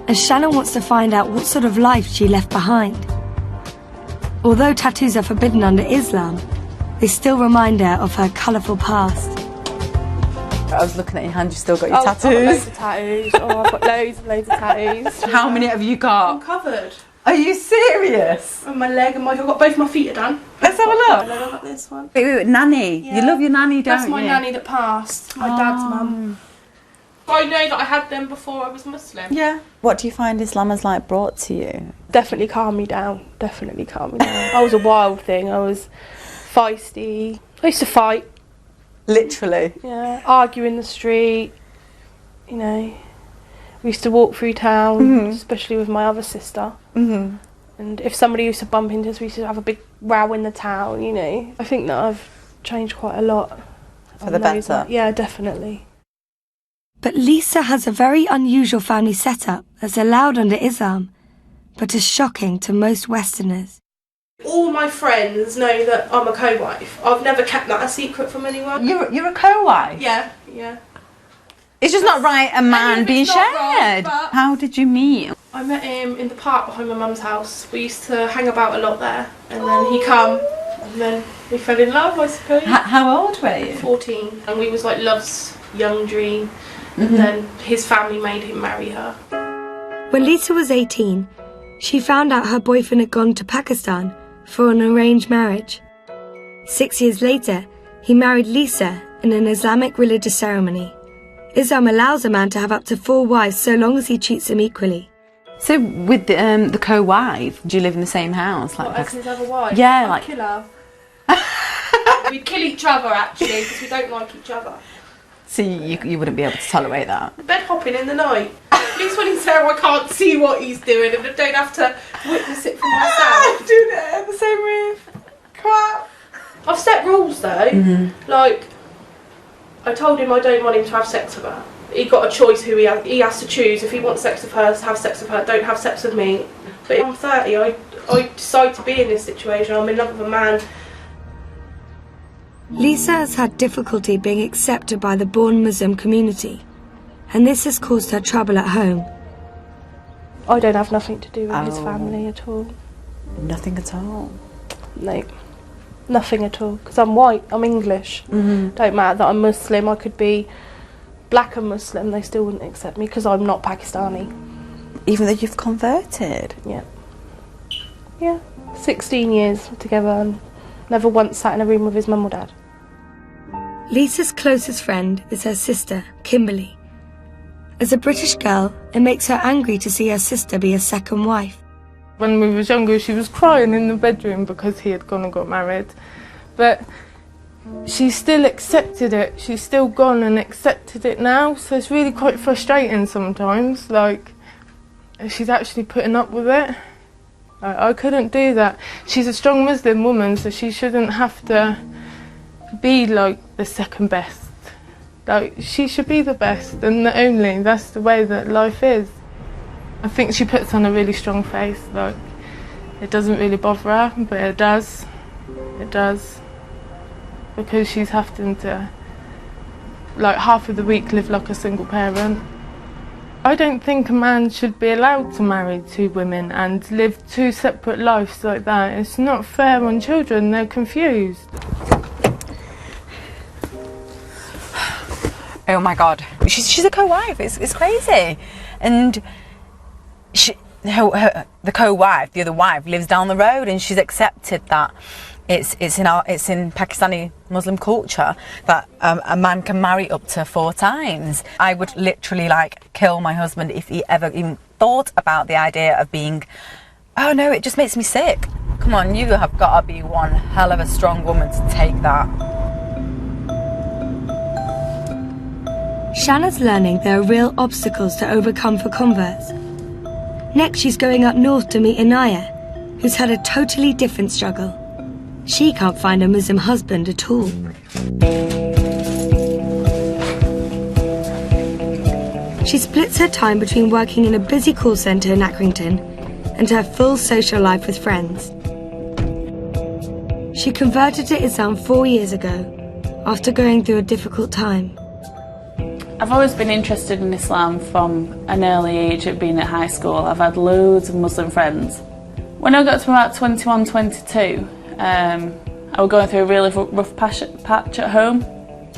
and Shannon wants to find out what sort of life she left behind. Although tattoos are forbidden under Islam, they still remind her of her colourful past. I was looking at your hand, you've still got your I've got tattoos. loads of tattoos. I've got loads and tattoos. How many have you got? I'm covered. Are you serious? And my leg and I've got both my feet are done. Let's have a look. I've got this one. Wait, nanny. Yeah. You love your nanny, don't you? That's my nanny that passed. My dad's mum. I know that I had them before I was Muslim. Yeah. What do you find Islam has like brought to you? Definitely calmed me down. Definitely calmed me down. I was a wild thing. I was feisty. I used to fight. Literally. Yeah. Argue in the street. You know. We used to walk through town, especially with my other sister. And if somebody used to bump into us, we used to have a big row in the town, you know. I think that I've changed quite a lot. For the better? Yeah, definitely. But Lisa has a very unusual family setup that's allowed under Islam, but is shocking to most Westerners. All my friends know that I'm a co-wife. I've never kept that a secret from anyone. You're a co-wife? Yeah, yeah. It's just not right a man being it's not shared. right, but- How did you meet? I met him in the park behind my mum's house. We used to hang about a lot there. And then he come, and then we fell in love, I suppose. How old were you? 14. And we was like love's young dream. And then his family made him marry her. When Lisa was 18, she found out her boyfriend had gone to Pakistan for an arranged marriage. 6 years later, he married Lisa in an Islamic religious ceremony. Islam allows a man to have up to 4 wives so long as he treats them equally. So with the co-wife, do you live in the same house? Like As his other wife? Yeah, I'd like kill her. We'd kill each other actually, because we don't like each other. so you wouldn't be able to tolerate that. Bed hopping in the night. At least when he's there I can't see what he's doing and I don't have to witness it for myself. Doing it in the same room. Crap. I've set rules though. Like, I told him I don't want him to have sex with her. He got a choice who he has to choose. If he wants sex with her, have sex with her. Don't have sex with me. But if I'm 30, I decide to be in this situation. I'm in love with a man. Lisa has had difficulty being accepted by the born Muslim community, and this has caused her trouble at home. I don't have nothing to do with his family at all. Nothing at all. No, nothing at all. Because I'm white, I'm English. Don't matter that I'm Muslim. I could be black and Muslim. They still wouldn't accept me because I'm not Pakistani. Even though you've converted. Yeah. Yeah. 16 years together and never once sat in a room with his mum or dad. Lisa's closest friend is her sister, Kimberly. As a British girl, it makes her angry to see her sister be a second wife. When we was younger, she was crying in the bedroom because he had gone and got married. But she still accepted it. She's still gone and accepted it now. So it's really quite frustrating sometimes. Like, she's actually putting up with it. I couldn't do that. She's a strong Muslim woman, so she shouldn't have to be like the second best. Like, she should be the best and the only. That's the way that life is. I think she puts on a really strong face. Like, it doesn't really bother her, but it does. It does. Because she's having to, like, half of the week live like a single parent. I don't think a man should be allowed to marry 2 women and live 2 separate lives like that. It's not fair on children. They're confused. Oh my God, she's a co-wife. It's crazy, and the co-wife, the other wife, lives down the road, and she's accepted that it's in Pakistani Muslim culture that a man can marry up to 4 times. I would literally like kill my husband if he ever even thought about the idea of being. Oh no, it just makes me sick. Come on, you have got to be one hell of a strong woman to take that. Shanna's learning there are real obstacles to overcome for converts. Next, she's going up north to meet Anaya, who's had a totally different struggle. She can't find a Muslim husband at all. She splits her time between working in a busy call centre in Accrington and her full social life with friends. She converted to Islam 4 years ago after going through a difficult time. I've always been interested in Islam from an early age, at being at high school. I've had loads of Muslim friends. When I got to about 21, 22, I was going through a really rough patch at home.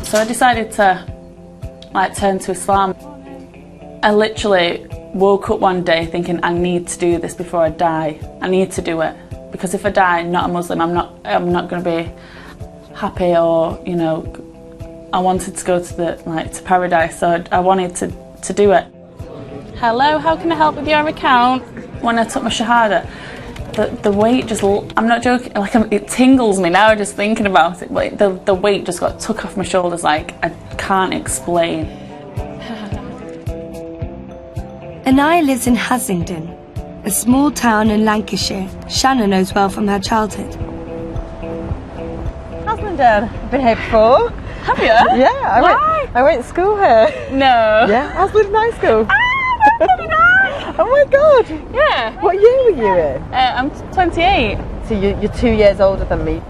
So I decided to turn to Islam. I literally woke up one day thinking, I need to do this before I die. I need to do it. Because if I die not a Muslim, I'm not going to be happy, or, you know, I wanted to go to paradise, so I wanted to do it. Hello, how can I help with your account? When I took my Shahada, the weight just, I'm not joking, it tingles me now just thinking about it. Like the weight just got took off my shoulders, like I can't explain. Anaya lives in Haslingden, a small town in Lancashire Shanna knows well from her childhood. Haslingden, I've been here before. Have you? Yeah, I went to school here. No. Yeah, Haslingden High School. Ah, that's really nice. Oh my God. Yeah. What year were you in? I'm 28. So you're 2 years older than me.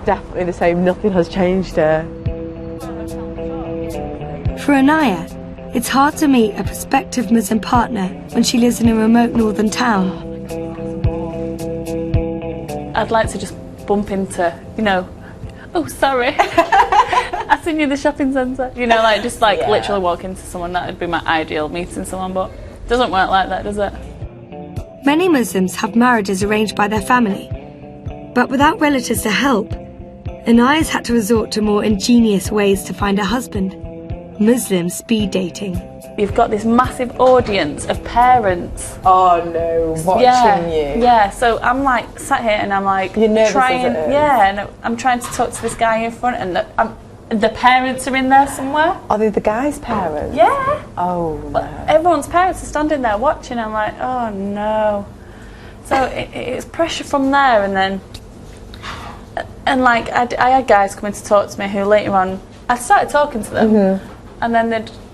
Definitely the same. Nothing has changed here. For Anaya, it's hard to meet a prospective Muslim partner when she lives in a remote northern town. I'd like to just bump into, you know, oh sorry, I seen you in the shopping centre. You know, like just literally walk into someone. That would be my ideal, meeting someone, but it doesn't work like that, does it? Many Muslims have marriages arranged by their family, but without relatives to help, Anaya's had to resort to more ingenious ways to find a husband. Muslim speed dating. You've got this massive audience of parents. Oh no, watching you. Yeah, so I'm like sat here and I'm like, you're nervous, trying, as it is. yeah, and I'm trying to talk to this guy in front, and the parents are in there somewhere. Are they the guy's parents? Yeah. Oh no. Everyone's parents are standing there watching. I'm like, oh no. So it's pressure from there, and like I had guys coming to talk to me who later on I started talking to them, and then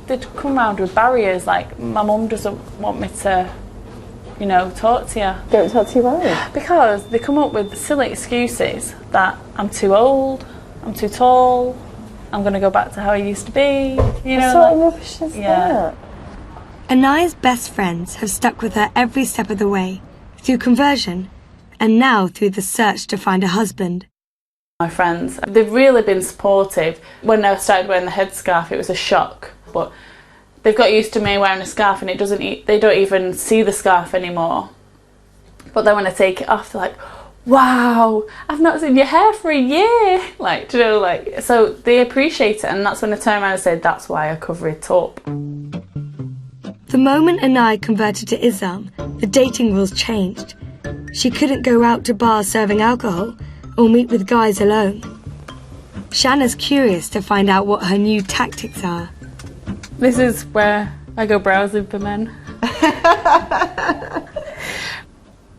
they'd come round with barriers like, my mum doesn't want me to, you know, talk to you. Don't talk to your mum? Because they come up with silly excuses that I'm too old, I'm too tall, I'm going to go back to how I used to be. You know, what sort of rubbish is that? Anaya's best friends have stuck with her every step of the way, through conversion, and now through the search to find a husband. My friends, they've really been supportive. When I started wearing the headscarf, it was a shock, but they've got used to me wearing a scarf, and they don't even see the scarf anymore. But then when I take it off, they're like, wow, I've not seen your hair for a year. Like, you know, like, so they appreciate it, and that's when I turn around and say, that's why I cover it up. The moment Anaya converted to Islam, the dating rules changed. She couldn't go out to bars serving alcohol or meet with guys alone. Shanna's curious to find out what her new tactics are. This is where I go browsing for men.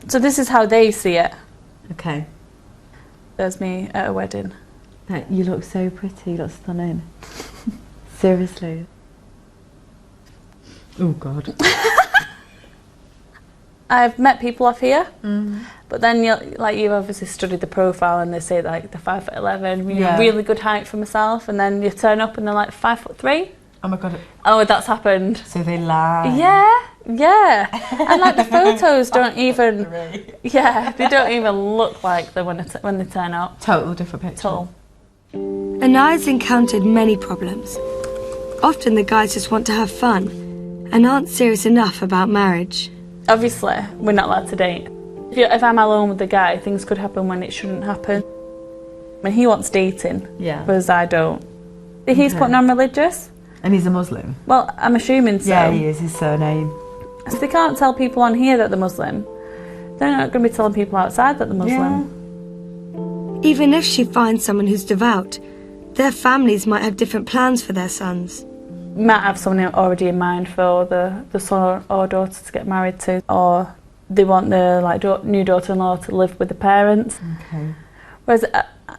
So this is how they see it. Okay. There's me at a wedding. You look so pretty, you look stunning. Seriously. Oh God. I've met people off here, but then you've obviously studied the profile, and they say like they're 5'11", you know, really good height for myself, and then you turn up and they're like 5'3". Oh my God. Oh, that's happened. So they lie. Yeah. And like the photos don't even, they don't even look like them when they turn up. Total different picture. Total. Anaya's encountered many problems. often the guys just want to have fun and aren't serious enough about marriage. Obviously, we're not allowed to date. If I'm alone with the guy, things could happen when it shouldn't happen. When he wants dating, whereas I don't. He's putting on religious. And he's a Muslim? Well, I'm assuming so. Yeah, he is, his surname. So they can't tell people on here that they're Muslim. They're not going to be telling people outside that they're Muslim. Even if she finds someone who's devout, their families might have different plans for their sons. Might have someone already in mind for the son or daughter to get married to, or they want their new daughter-in-law to live with the parents. Okay. Whereas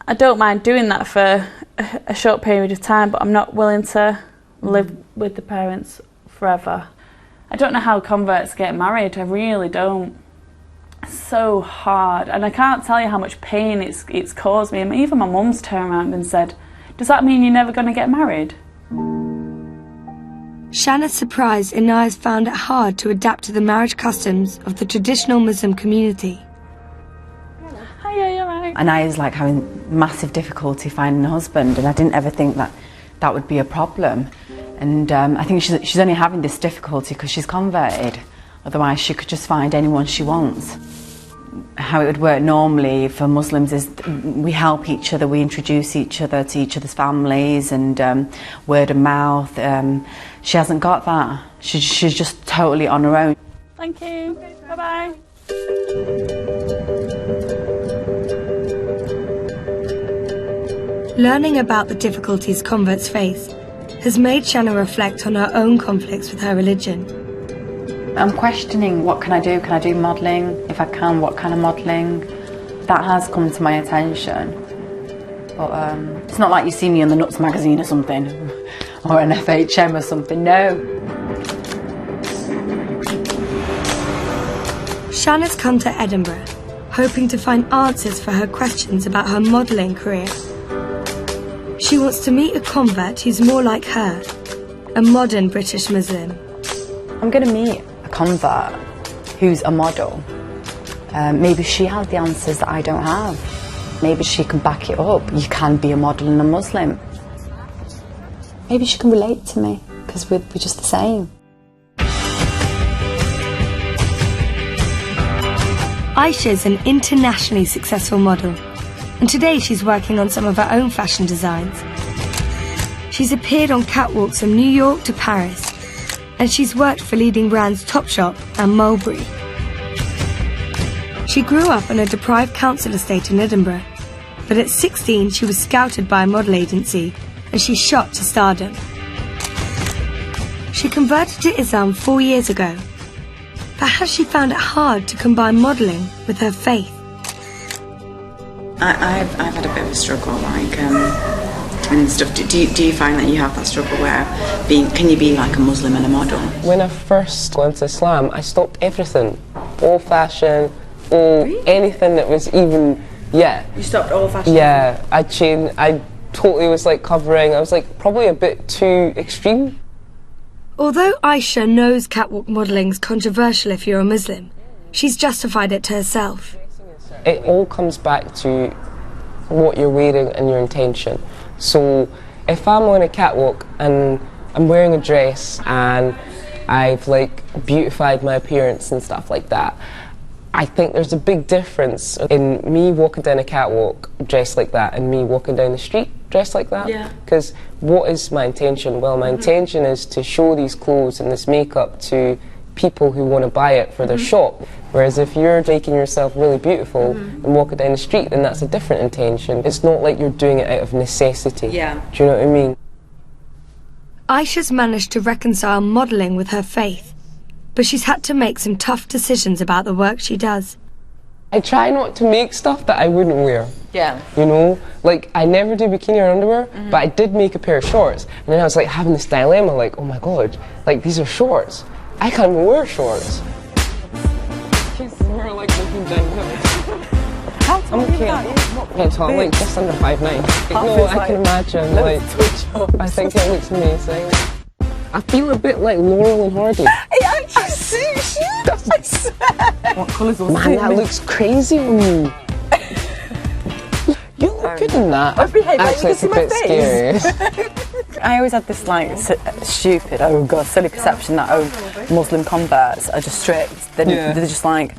I don't mind doing that for a short period of time, but I'm not willing to live with the parents forever. I don't know how converts get married, I really don't. It's so hard, and I can't tell you how much pain it's caused me. Even my mum's turned around and said, "Does that mean you're never going to get married?" Shanna's surprised Inaya's found it hard to adapt to the marriage customs of the traditional Muslim community. Hiya, you're right. And I was like having massive difficulty finding a husband, and I didn't ever think that that would be a problem. And I think she's only having this difficulty because she's converted. Otherwise, she could just find anyone she wants. How it would work normally for Muslims is we help each other, we introduce each other to each other's families, and word of mouth. She hasn't got that. She's just totally on her own. Thank you. Bye-bye. Learning about the difficulties converts face has made Shanna reflect on her own conflicts with her religion. I'm questioning, what can I do? Can I do modelling? If I can, what kind of modelling? That has come to my attention. But it's not like you see me on the Nuts magazine or something, or an FHM or something, no. Shanna's come to Edinburgh, hoping to find answers for her questions about her modelling career. She wants to meet a convert who's more like her, a modern British Muslim. I'm going to meet a convert who's a model. Maybe she has the answers that I don't have. Maybe she can back it up. You can be a model and a Muslim. Maybe she can relate to me, because we're just the same. Aisha's an internationally successful model, and today she's working on some of her own fashion designs. She's appeared on catwalks from New York to Paris, and she's worked for leading brands Topshop and Mulberry. She grew up on a deprived council estate in Edinburgh, but at 16 she was scouted by a model agency and she shot to stardom. She converted to Islam 4 years ago, but has she found it hard to combine modelling with her faith? I've had a bit of a struggle, and stuff. Do you find that you have that struggle where can you be like a Muslim and a model? When I first went to Islam, I stopped everything, all fashion, all anything that was even, You stopped all fashion? Yeah, I changed. I totally was like covering. I was like probably a bit too extreme. Although Aisha knows catwalk modelling's controversial if you're a Muslim, she's justified it to herself. It all comes back to what you're wearing and your intention. So if I'm on a catwalk and I'm wearing a dress and I've like beautified my appearance and stuff like that, I think there's a big difference in me walking down a catwalk dressed like that and me walking down the street dressed like that. Yeah. Because what is my intention? Well, my intention is to show these clothes and this makeup to people who want to buy it for their shop. Whereas if you're making yourself really beautiful and walking down the street, then that's a different intention. It's not like you're doing it out of necessity. Yeah. Do you know what I mean? Aisha's managed to reconcile modelling with her faith, but she's had to make some tough decisions about the work she does. I try not to make stuff that I wouldn't wear. Yeah. You know, like I never do bikini or underwear, but I did make a pair of shorts. And then I was like having this dilemma, like, oh my god, like these are shorts. I can't even wear shorts. She's more like looking downhill. How tall I'm okay. Yeah, tall, like just under 5'9". No, I can imagine, like, I think it looks amazing. I feel a bit like Laurel and Hardy. It actually suits you, I swear. What colours will Man, that looks crazy on you. You look good in that. I've behaved, actually, it's a bit scary. I always had this like stupid, oh god, silly perception that Muslim converts are just strict. They're just like,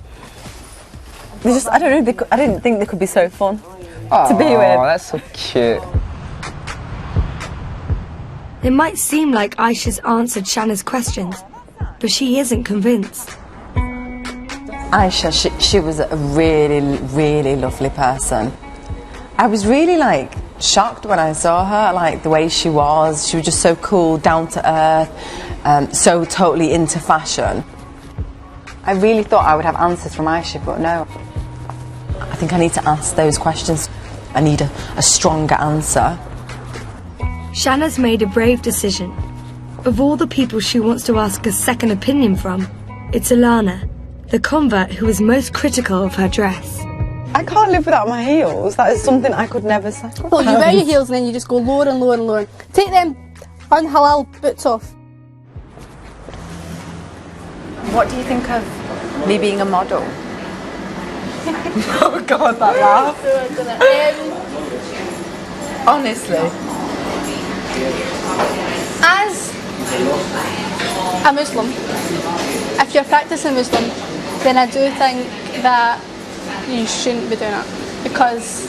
I don't know. I didn't think they could be so fun to be with. Oh, that's so cute. It might seem like Aisha's answered Shanna's questions, but she isn't convinced. Aisha, she was a really, really lovely person. I was really like shocked when I saw her, like the way she was. She was just so cool, down to earth, so totally into fashion. I really thought I would have answers from Aisha, but no. I think I need to ask those questions. I need a stronger answer. Shanna's made a brave decision. Of all the people she wants to ask a second opinion from, it's Alana, the convert who was most critical of her dress. I can't live without my heels. That is something I could never sacrifice. Well, you wear your heels and then you just go lower and lower and lower. Take them unhalal boots off. What do you think of me being a model? Oh God, that laugh. Honestly. As a Muslim, if you're practicing Muslim, then I do think that you shouldn't be doing it, because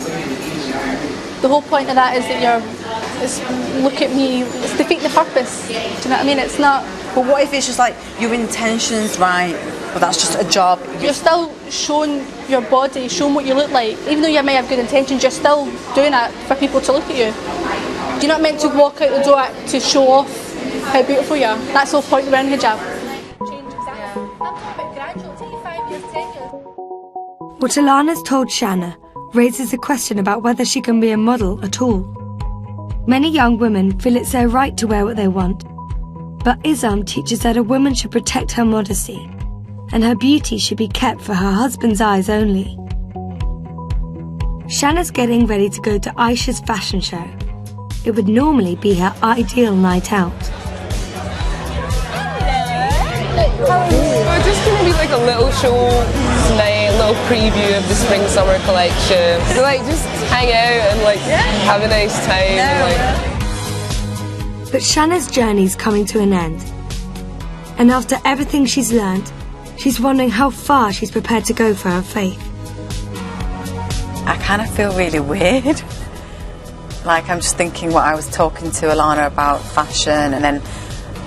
the whole point of that is that it's look at me, it's defeat the purpose. Do you know what I mean? It's not. But what if it's just like your intentions right, but that's just a job? You're still showing your body, showing what you look like. Even though you may have good intentions, you're still doing it for people to look at you. You're not meant to walk out the door to show off how beautiful you are. That's the whole point of wearing hijab. What Alana's told Shanna raises a question about whether she can be a model at all. Many young women feel it's their right to wear what they want, but Islam teaches that a woman should protect her modesty, and her beauty should be kept for her husband's eyes only. Shanna's getting ready to go to Aisha's fashion show. It would normally be her ideal night out. We're just going to be like a little show tonight, a little preview of the spring-summer collection. So like just hang out and like have a nice time. But Shanna's journey's coming to an end. And after everything she's learned, she's wondering how far she's prepared to go for her faith. I kind of feel really weird. Like I'm just thinking what I was talking to Alana about fashion, and then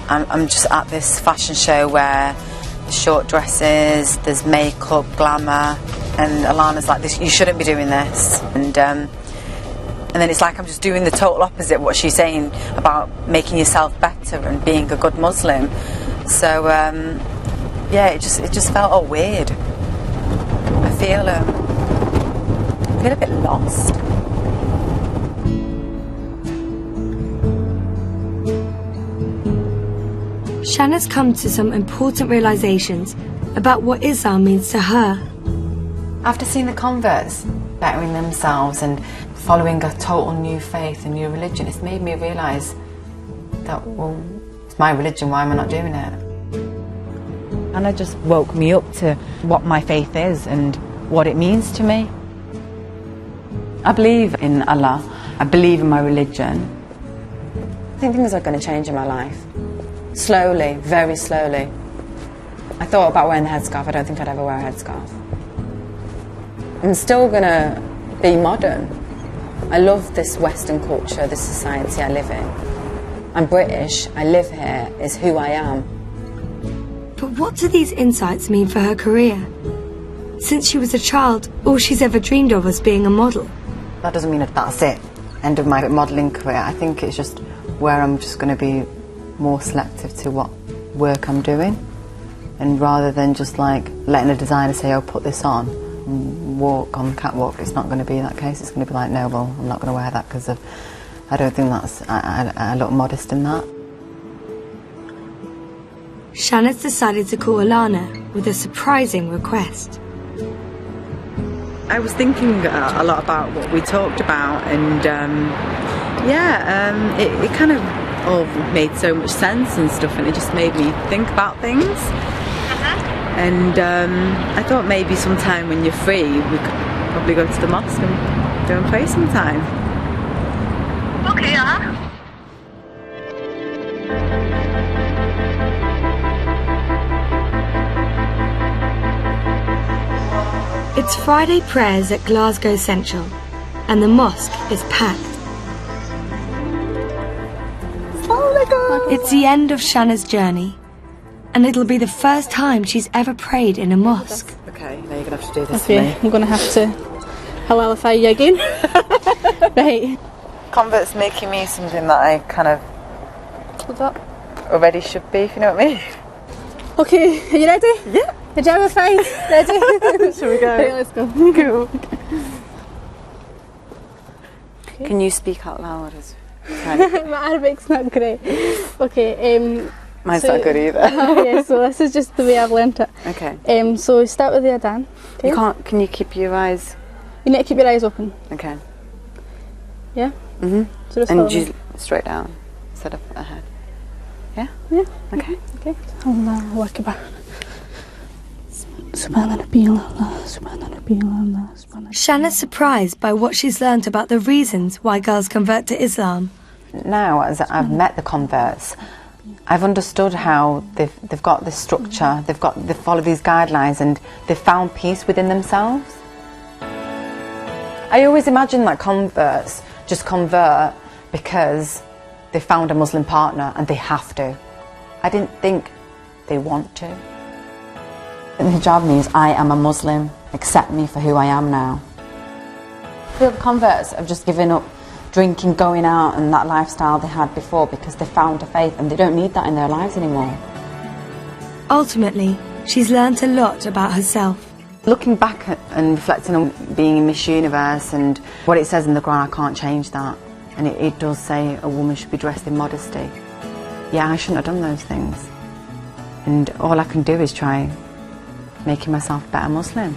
I'm just at this fashion show where there's short dresses, there's makeup, glamour, and Alana's like, "This, you shouldn't be doing this." And then it's like I'm just doing the total opposite of what she's saying about making yourself better and being a good Muslim. So yeah, it just felt all weird. I feel a bit lost. Shanna's come to some important realizations about what Islam means to her. After seeing the converts bettering themselves and following a total new faith and new religion, it's made me realise that, well, it's my religion, why am I not doing it? And it just woke me up to what my faith is and what it means to me. I believe in Allah. I believe in my religion. I think things are going to change in my life. Slowly, very slowly. I thought about wearing the headscarf. I don't think I'd ever wear a headscarf. I'm still going to be modern. I love this Western culture, this society I live in. I'm British, I live here, it's who I am. But what do these insights mean for her career? Since she was a child, all she's ever dreamed of was being a model. That doesn't mean that that's it, end of my modelling career. I think it's just where I'm just going to be more selective to what work I'm doing, and rather than just like letting a designer say, "Oh, put this on and walk on the catwalk," it's not going to be that case. It's going to be like, "No, well, I'm not going to wear that because I don't think that's I look modest in that." Shanna's decided to call Alana with a surprising request. I was thinking a lot about what we talked about, and it kind of all made so much sense and stuff, and it just made me think about things. And I thought maybe sometime when you're free we could probably go to the mosque and go and pray sometime. Okay, It's Friday prayers at Glasgow Central, and the mosque is packed. It's the end of Shanna's journey, and it'll be the first time she's ever prayed in a mosque. Okay, now you're going to have to do this Okay, for me. I'm going to have to halalify you again. Right. Convert's making me something that I kind of What's that? already should be, if you know what I mean. Okay, are you ready? Yeah. Hijabify, ready? Shall we go? Right, let's go. Cool. Can you speak out loud? My Arabic's not great. Okay, Mine's not good either. Yeah, so this is just the way I've learnt it. Okay. So we start with the adhan. Okay? You can't. Can you keep your eyes? You need to keep your eyes open. Okay. Yeah. Mhm. So just and follow me. just straight down instead of ahead. Yeah. Yeah. Okay. Okay. Allahu Akbar. Subhana Rabbil Allah, Subhana Rabbil Allah, Subhana. Shanna's surprised by what she's learnt about the reasons why girls convert to Islam. Now, as I've met the converts, I've understood how they've got this structure, they follow these guidelines, and they've found peace within themselves. I always imagine that converts just convert because they found a Muslim partner and they have to. I didn't think they want to. The hijab means I am a Muslim, accept me for who I am now. The converts have just given up drinking, going out and that lifestyle they had before because they found a faith and they don't need that in their lives anymore. Ultimately, she's learnt a lot about herself. Looking back and reflecting on being in Miss Universe and what it says in the Quran, I can't change that. And it does say a woman should be dressed in modesty. Yeah, I shouldn't have done those things. And all I can do is try making myself a better Muslim.